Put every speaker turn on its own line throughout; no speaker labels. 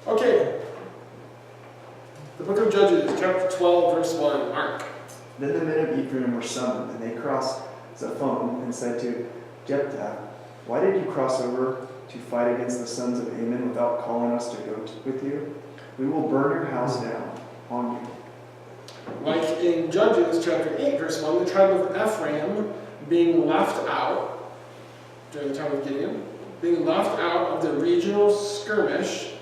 Okay. The book of Judges, chapter 12, verse 1. Mark.
Then the men of Ephraim were summoned, and they crossed Zaphon and said to Jephthah, "Why did you cross over to fight against the sons of Ammon without calling us to go with you? We will burn your house down on you."
Like in Judges chapter 8, verse 1, the tribe of Ephraim being left out during the time of Gideon, being left out of the regional skirmish,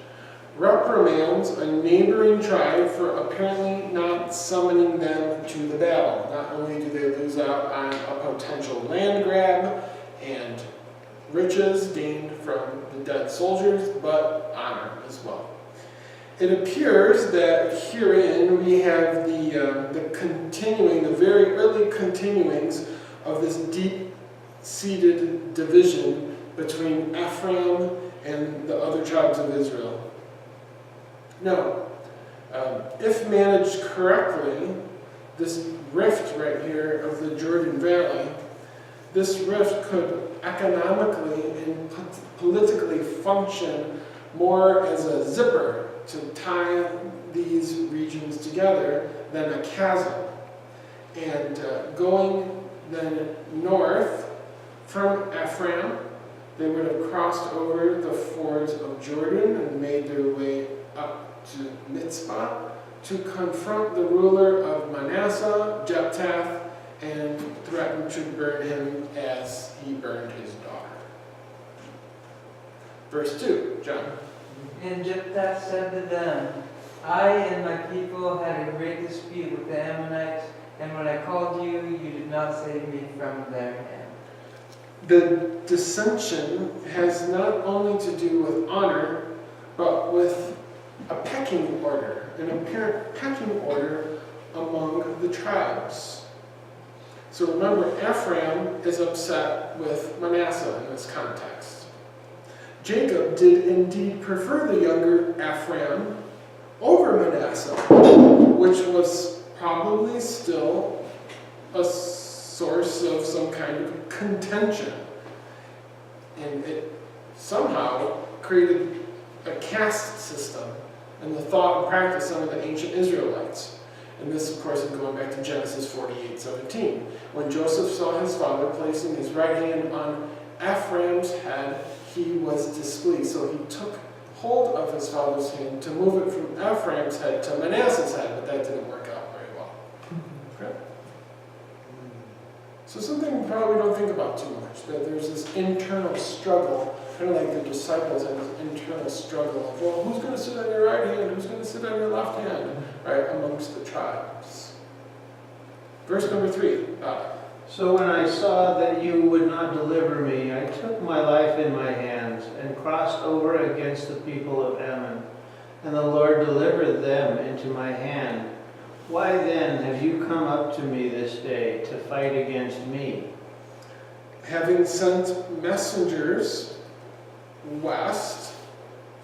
reprimands a neighboring tribe for apparently not summoning them to the battle. Not only do they lose out on a potential land grab and riches gained from the dead soldiers, but honor as well. It appears that herein we have the very early continuings of this deep-seated division between Ephraim and the other tribes of Israel. Now, if managed correctly, this rift right here of the Jordan Valley, this rift could economically and politically function more as a zipper to tie these regions together than a chasm. And going then north from Ephraim, they would have crossed over the fords of Jordan and made their way up to Mitzpah to confront the ruler of Manasseh, Jephthah, and threaten to burn him as he burned his daughter. Verse 2, John.
And Jephthah said to them, "I and my people had a great dispute with the Ammonites, and when I called you, you did not save me from their hand."
The dissension has not only to do with honor, but with a pecking order, an apparent pecking order among the tribes. So remember, Ephraim is upset with Manasseh in this context. Jacob did indeed prefer the younger Ephraim over Manasseh, which was probably still a source of some kind of contention. And it somehow created a caste system in the thought and practice of the ancient Israelites. And this, of course, is going back to Genesis 48:17. When Joseph saw his father placing his right hand on Ephraim's head, he was displeased. So he took hold of his father's hand to move it from Ephraim's head to Manasseh's head, but that didn't work out very well. Okay? So something we probably don't think about too much, that there's this internal struggle, kind of like the disciples had this internal struggle of, well, who's going to sit on your right hand? Who's going to sit on your left hand? Right, amongst the tribes. Verse number 3.
So when I saw that you would not deliver me, I took my life in my hands and crossed over against the people of Ammon. And the Lord delivered them into my hand. Why then have you come up to me this day to fight against me?
Having sent messengers west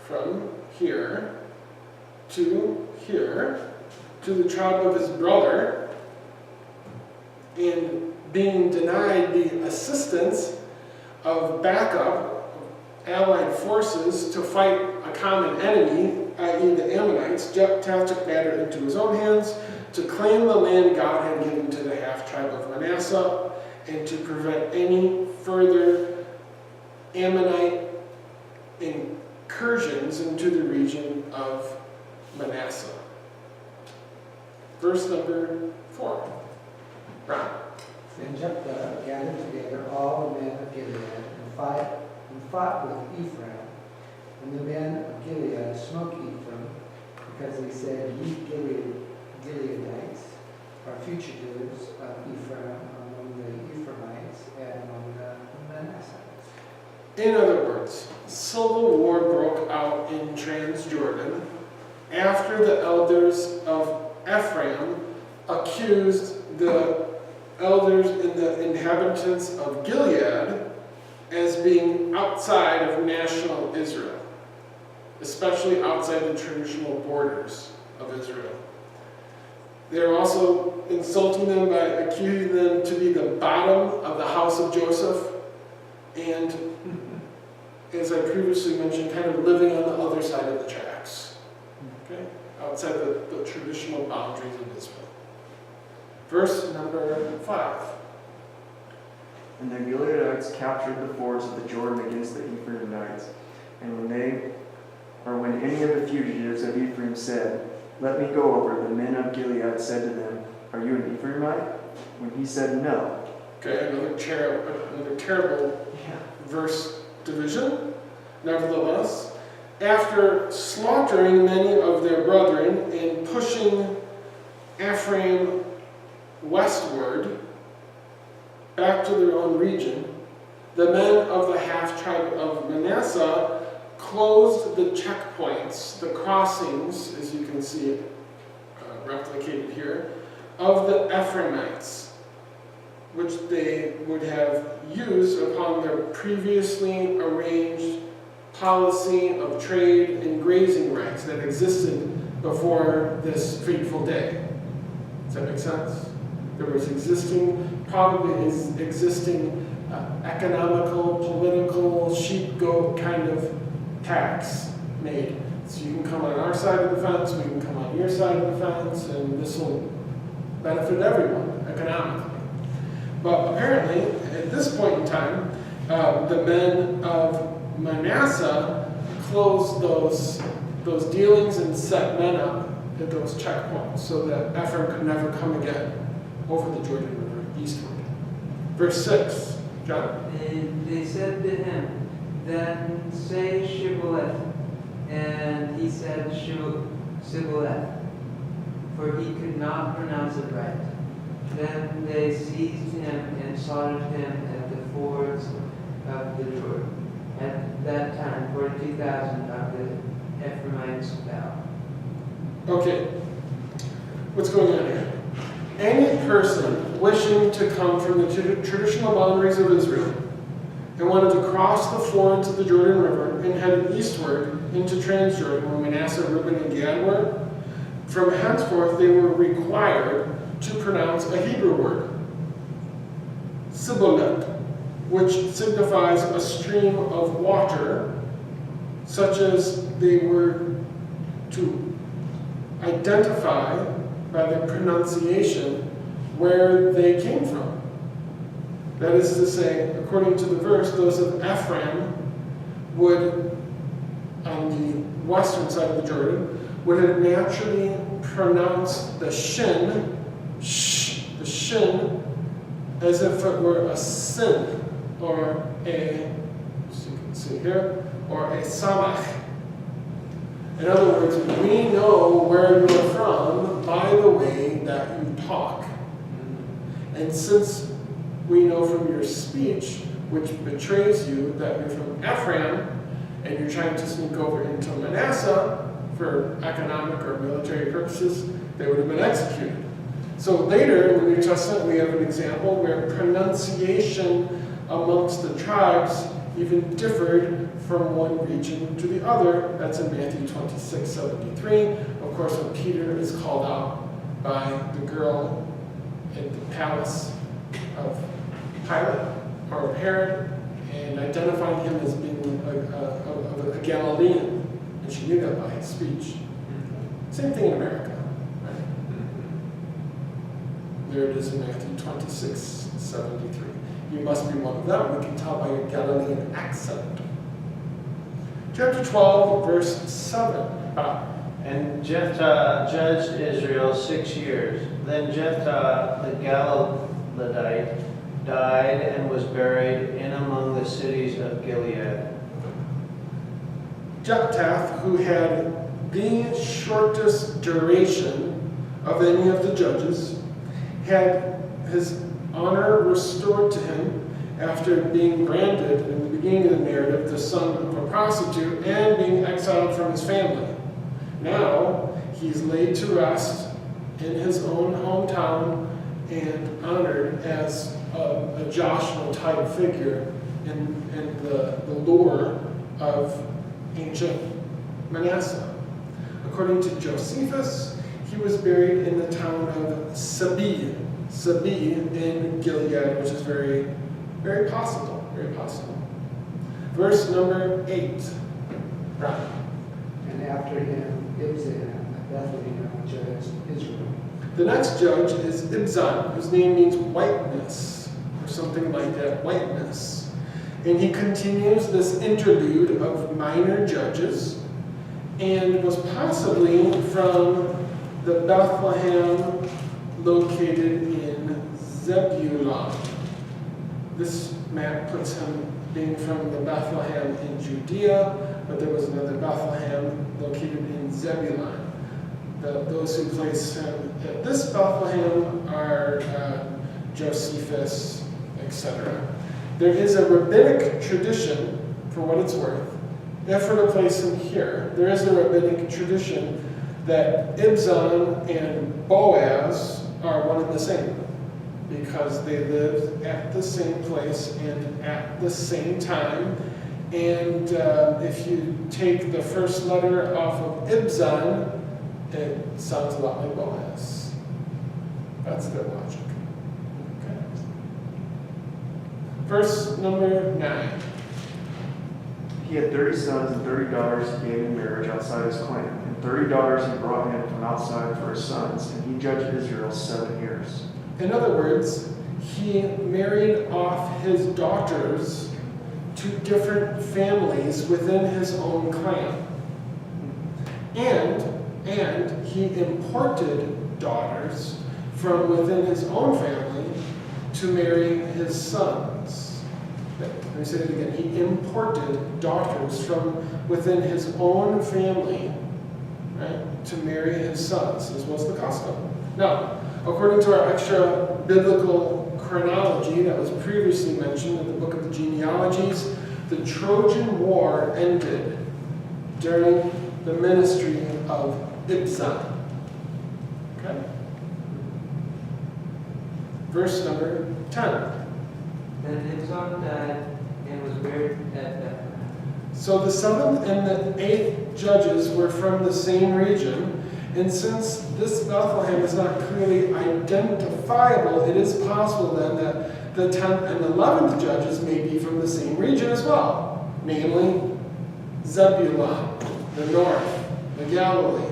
from here to the tribe of his brother, and being denied the assistance of backup allied forces to fight a common enemy, i.e. the Ammonites, Jephthah took matter into his own hands to claim the land God had given to the half-tribe of Manasseh and to prevent any further Ammonite incursions into the region of Manasseh. Verse number 4. Ron.
Then Jephthah gathered together all the men of Gilead and fought with Ephraim. And the men of Gilead smote Ephraim, because they said, "Ye Gileadites are fugitives of Ephraim among the Ephraimites and among the Manassites."
In other words, civil war broke out in Transjordan after the elders of Ephraim accused the elders and the inhabitants of Gilead as being outside of national Israel, especially outside the traditional borders of Israel. They're also insulting them by accusing them to be the bottom of the house of Joseph, and as I previously mentioned, kind of living on the other side of the tracks. Okay? Outside the traditional boundaries of Israel. Verse number 5.
And the Gileadites captured the fords of the Jordan against the Ephraimites. And when any of the fugitives of Ephraim said, "Let me go over," the men of Gilead said to them, "Are you an Ephraimite?" When he said no.
Okay, another terrible verse division. Nevertheless, after slaughtering many of their brethren and pushing Ephraim westward back to their own region, the men of the half-tribe of Manasseh closed the checkpoints, the crossings, as you can see it replicated here, of the Ephraimites, which they would have used upon their previously arranged policy of trade and grazing rights that existed before this fateful day. Does that make sense? There was probably existing economical, political, sheep-goat kind of tax made. So you can come on our side of the fence, we can come on your side of the fence, and this will benefit everyone economically. But apparently, at this point in time, the men of Manasseh closed those dealings and set men up at those checkpoints so that Ephraim could never come again over the Jordan River eastward. Verse 6, John?
They said to him, "Then say Shibboleth." And he said Shibboleth, for he could not pronounce it right. Then they seized him and slaughtered him at the fords of the Jordan. At that time, 42,000 of the Ephraimites fell.
Okay, what's going on here? Any person wishing to come from the traditional boundaries of Israel and wanted to cross the fords of the Jordan River and head eastward into Transjordan, where Manasseh, Reuben, and Gad were, from henceforth they were required to pronounce a Hebrew word, Sibboleth, which signifies a stream of water, such as they were to identify by their pronunciation where they came from. That is to say, according to the verse, those of Ephraim would, on the western side of the Jordan, would have naturally pronounced the shin, the shin, as if it were a sin, or a, as you can see here, or a samach. In other words, we know where you're from by the way that you talk. And since we know from your speech, which betrays you, that you're from Ephraim, and you're trying to sneak over into Manasseh for economic or military purposes, they would have been executed. So later in the New Testament, we have an example where pronunciation amongst the tribes even differed from one region to the other. That's in Matthew 26:73. Of course, when Peter is called out by the girl in the palace of Pilate or of Herod and identifying him as being a Galilean, and she knew that by his speech. Same thing in America. Right? There it is in Matthew 26:73. You must be one of them. We can tell by your Galilean accent. Chapter 12, verse 7.
And Jephthah judged Israel 6 years. Then Jephthah the Gileadite died and was buried in among the cities of Gilead.
Jephthah, who had the shortest duration of any of the judges, had his honor restored to him after being branded in the beginning of the narrative the son of a prostitute and being exiled from his family. Now he's laid to rest in his own hometown and honored as a Joshua type figure in the lore of ancient Manasseh. According to Josephus, he was buried in the town of Sabih in Gilead, which is very, very possible, very possible. Verse number 8. Right.
And after him, Ibzan, Bethlehem judged Israel.
The next judge is Ibzan, whose name means whiteness, or something like that, whiteness. And he continues this interlude of minor judges, and was possibly from the Bethlehem located in Zebulun. This map puts him being from the Bethlehem in Judea, but there was another Bethlehem located in Zebulun. Those who place him at this Bethlehem are Josephus, etc. There is a rabbinic tradition, for what it's worth, if we're to place him here, there is a rabbinic tradition that Ibzan and Boaz are one and the same, because they lived at the same place and at the same time. And if you take the first letter off of Ibzan, it sounds a lot like Boaz. That's their logic. Okay. Verse number 9.
He had 30 sons and 30 daughters he gave in marriage outside his clan, and 30 daughters he brought in from outside for his sons, and he judged Israel 7 years.
In other words, he married off his daughters to different families within his own clan. And he imported daughters from within his own family to marry his sons. Let me say it again. He imported daughters from within his own family, right, to marry his sons. This was the custom. Now, according to our extra biblical chronology that was previously mentioned in the book of the genealogies, the Trojan War ended during the ministry of Ibzan. Okay? Verse number 10.
Then Ibzan died and was buried at Bethlehem.
So the 7th and the 8th judges were from the same region, and since this Bethlehem is not clearly identifiable, it is possible then that the 10th and 11th judges may be from the same region as well, namely Zebulun, the north, the Galilee.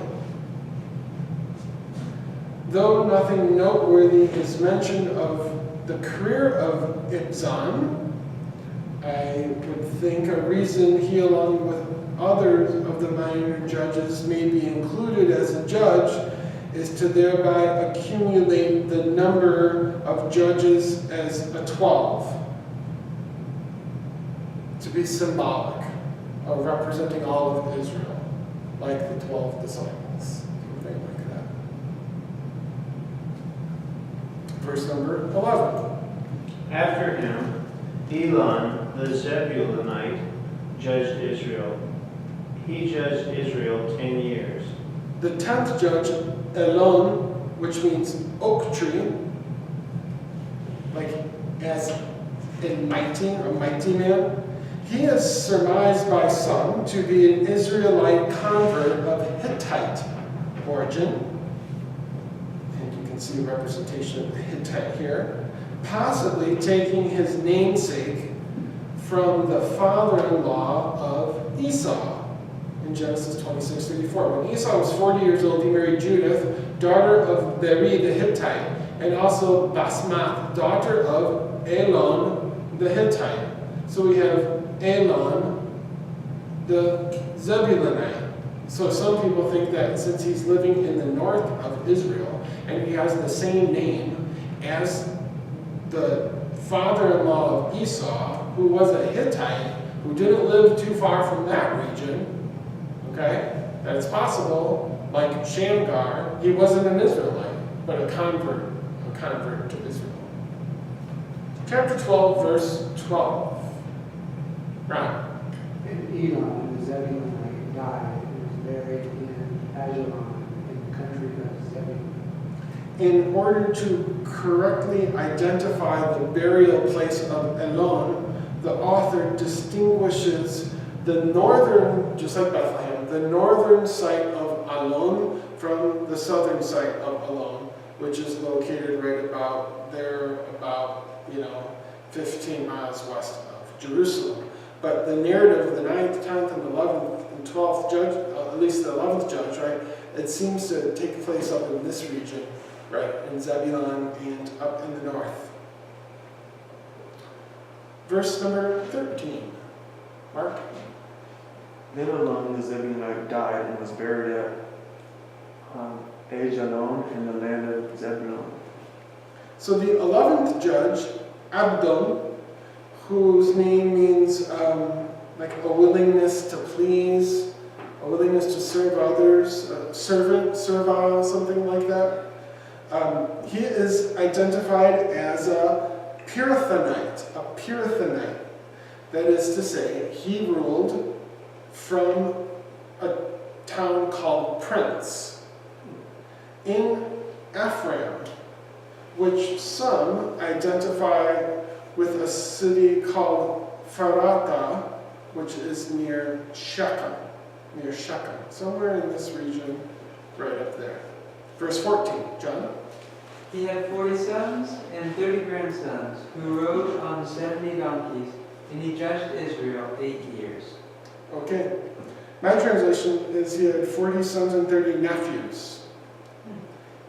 Though nothing noteworthy is mentioned of the career of Ibzan, I would think a reason he, along with others of the minor judges, may be included as a judge is to thereby accumulate the number of judges as a 12, to be symbolic of representing all of Israel, like the 12 disciples, something like that. Verse number 11.
After him, Elon the Zebulunite judged Israel. He judged Israel 10 years.
The 10th judge, Elon, which means oak tree, like as in mighty or mighty man, he is surmised by some to be an Israelite convert of Hittite origin. And you can see a representation of the Hittite here, possibly taking his namesake from the father-in-law of Esau in Genesis 26:34. When Esau was 40 years old, he married Judith, daughter of Beri the Hittite, and also Basmath, daughter of Elon the Hittite. So we have Elon the Zebulunite. So some people think that since he's living in the north of Israel and he has the same name as the father-in-law of Esau, who was a Hittite, who didn't live too far from that region, okay, that it's possible, like Shamgar, he wasn't an Israelite, but a convert to Israel. Chapter 12, verse 12. Right.
And Elon, the Zebulunite, died and was buried in Ajalon in the country of Zebulun.
In order to correctly identify the burial place of Elon, the author distinguishes the northern, just like Bethlehem, the northern site of Elon from the southern site of Elon, which is located right about there, 15 miles west of Jerusalem. But the narrative of the 9th, 10th, and 11th, and 12th judge, at least the 11th judge, right, it seems to take place up in this region, right, in Zebulun and up in the north. Verse number 13. Mark?
Nenalon the Zebulunite died and was buried at Ajalon in the land of Zebulun.
So the 11th judge, Abdon, whose name means like a willingness to please, a willingness to serve others, servile, something like that. He is identified as a Pirathonite. That is to say, he ruled from a town called Prince in Ephraim, which some identify with a city called Pharata, which is near Shechem, somewhere in this region, right up there. Verse 14, John?
He had 40 sons and 30 grandsons, who rode on 70 donkeys, and he judged Israel 8 years.
Okay. My translation is he had 40 sons and 30 nephews.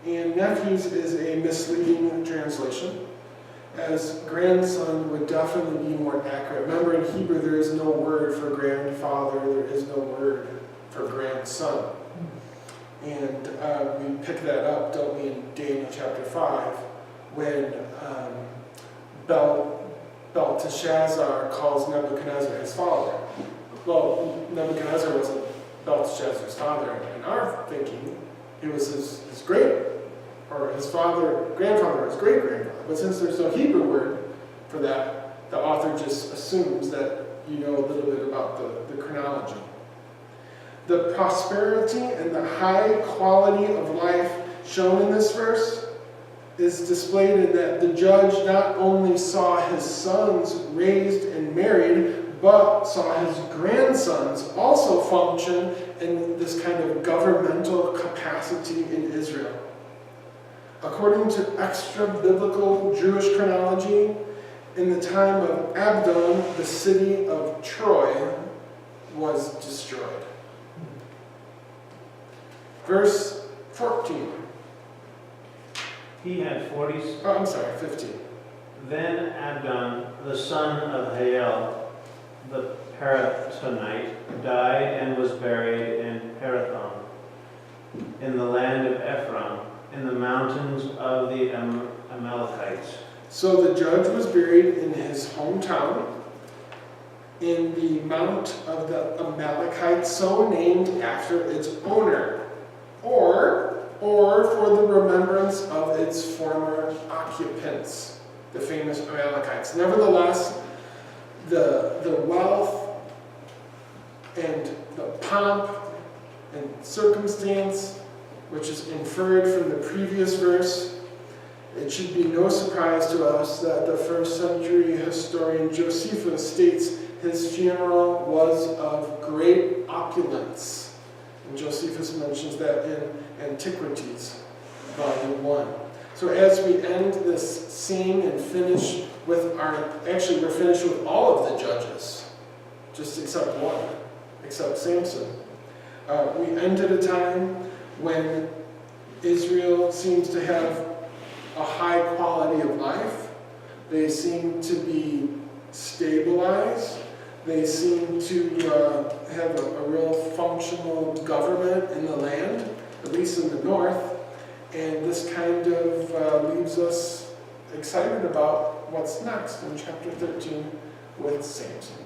And nephews is a misleading translation, as grandson would definitely be more accurate. Remember, in Hebrew there is no word for grandfather, there is no word for grandson. And we pick that up, don't we, in Daniel chapter 5, when Belteshazzar calls Nebuchadnezzar his father. Well, Nebuchadnezzar wasn't Belteshazzar's father. In our thinking, he was his great, or his grandfather, or his great-grandfather. But since there's no Hebrew word for that, the author just assumes that you know a little bit about the chronology. The prosperity and the high quality of life shown in this verse is displayed in that the judge not only saw his sons raised and married, but saw his grandsons also function in this kind of governmental capacity in Israel. According to extra-biblical Jewish chronology, in the time of Abdon, the city of Troy was destroyed. Verse 14.
He had 40.
Oh, I'm sorry, 15.
Then Abdon, the son of Hael, the Parathonite, died and was buried in Parathon, in the land of Ephraim, in the mountains of the Amalekites.
So the judge was buried in his hometown, in the Mount of the Amalekites, so named after its owner, or for the remembrance of its former occupants, the famous Amalekites. Nevertheless, the wealth and the pomp and circumstance, which is inferred from the previous verse, it should be no surprise to us that the first century historian Josephus states his funeral was of great opulence. And Josephus mentions that in Antiquities, Volume 1. So as we end this scene and finish with we're finished with all of the judges, just except one, except Samson. We end at a time when Israel seems to have a high quality of life. They seem to be stabilized. They seem to have a real functional government in the land, at least in the north. And this kind of leaves us excited about what's next in chapter 13 with Samson.